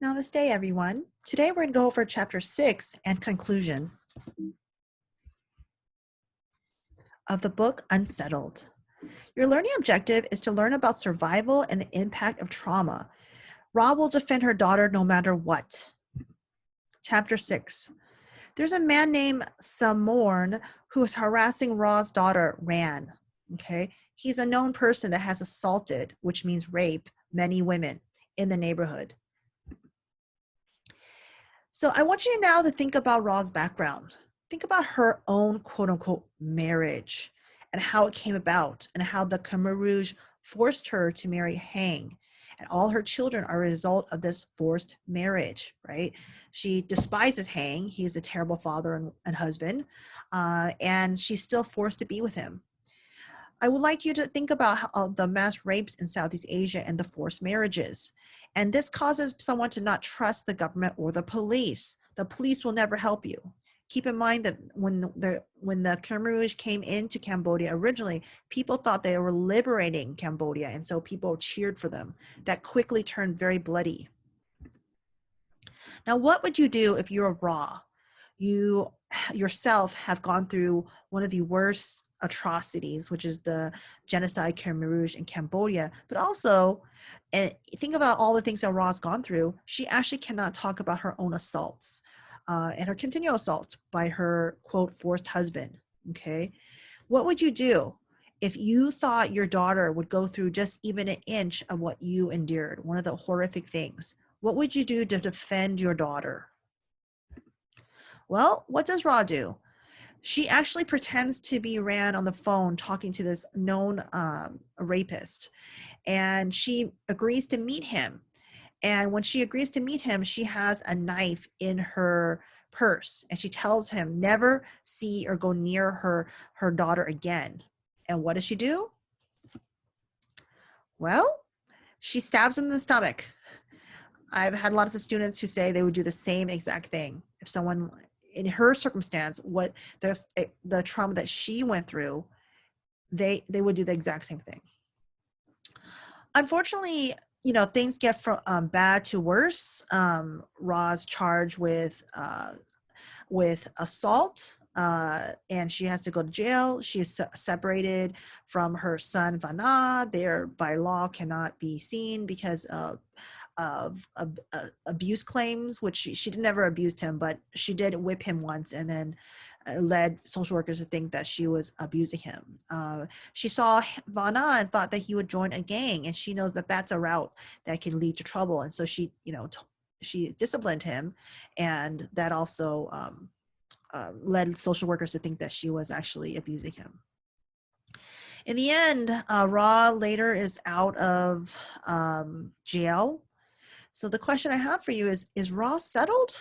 Namaste, everyone. Today we're going to go over Chapter 6 and conclusion of the book Unsettled. Your learning objective is to learn about survival and the impact of trauma. Ra will defend her daughter no matter what. Chapter 6. There's a man named Samorn who is harassing Ra's daughter, Ran. Okay? He's a known person that has assaulted, which means rape, many women in the neighborhood. So I want you now to think about Ra's background. Think about her own quote-unquote marriage and how it came about and how the Khmer Rouge forced her to marry Hang. And all her children are a result of this forced marriage, right? She despises Hang. He's a terrible father and husband, and she's still forced to be with him. I would like you to think about the mass rapes in Southeast Asia and the forced marriages. And this causes someone to not trust the government or the police. The police will never help you. Keep in mind that when the Khmer Rouge came into Cambodia originally, people thought they were liberating Cambodia, and so people cheered for them. That quickly turned very bloody. Now, what would you do if you're a Ra? You yourself have gone through one of the worst atrocities, which is the genocide Khmer Rouge in Cambodia, but also, and think about all the things that Ra's gone through. She actually cannot talk about her own assaults and her continual assaults by her quote forced husband. Okay, what would you do if you thought your daughter would go through just even an inch of what you endured, one of the horrific things? What would you do to defend your daughter? Well, what does Ra do? She actually pretends to be Ran on the phone talking to this known rapist, and she agrees to meet him. And when she agrees to meet him, she has a knife in her purse, and she tells him never see or go near her daughter again. And what does she do? Well, she stabs him in the stomach. I've had lots of students who say they would do the same exact thing if someone in her circumstance, what the trauma that she went through, they would do the exact same thing. Unfortunately, things get from bad to worse. Ra's charged with assault, and she has to go to jail. She is separated from her son Vanna. They by law cannot be seen because of abuse claims, which she never abused him, but she did whip him once and then led social workers to think that she was abusing him. She saw Vanna and thought that he would join a gang, and she knows that that's a route that can lead to trouble. And so she disciplined him, and that also led social workers to think that she was actually abusing him. In the end, Ra later is out of jail. So the question I have for you is Ra settled?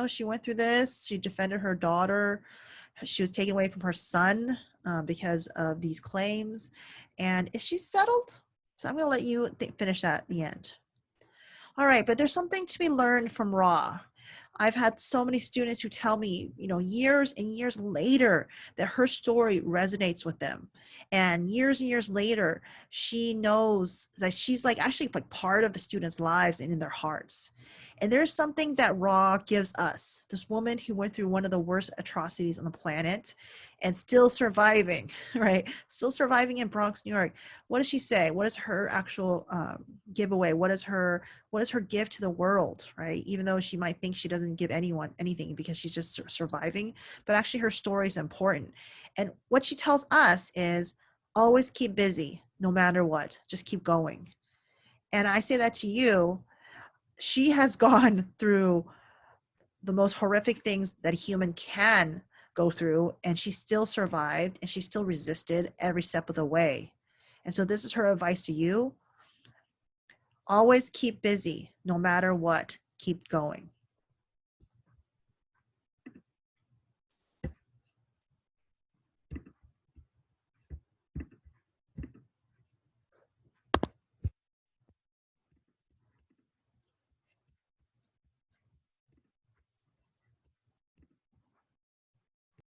She went through this. She defended her daughter. She was taken away from her son because of these claims. And is she settled? So I'm going to let you finish that at the end. All right, but there's something to be learned from Ra. I've had so many students who tell me, years and years later that her story resonates with them. And years later, she knows that she's actually part of the students' lives and in their hearts. And there's something that Ra gives us, this woman who went through one of the worst atrocities on the planet and still surviving, right? Still surviving in Bronx, New York. What does she say? What is her actual giveaway? What is her gift to the world, right? Even though she might think she doesn't give anyone anything because she's just surviving, but actually her story is important. And what she tells us is always keep busy, no matter what, just keep going. And I say that to you. She has gone through the most horrific things that a human can go through, and she still survived, and she still resisted every step of the way. And so this is her advice to you. Always keep busy, no matter what, keep going.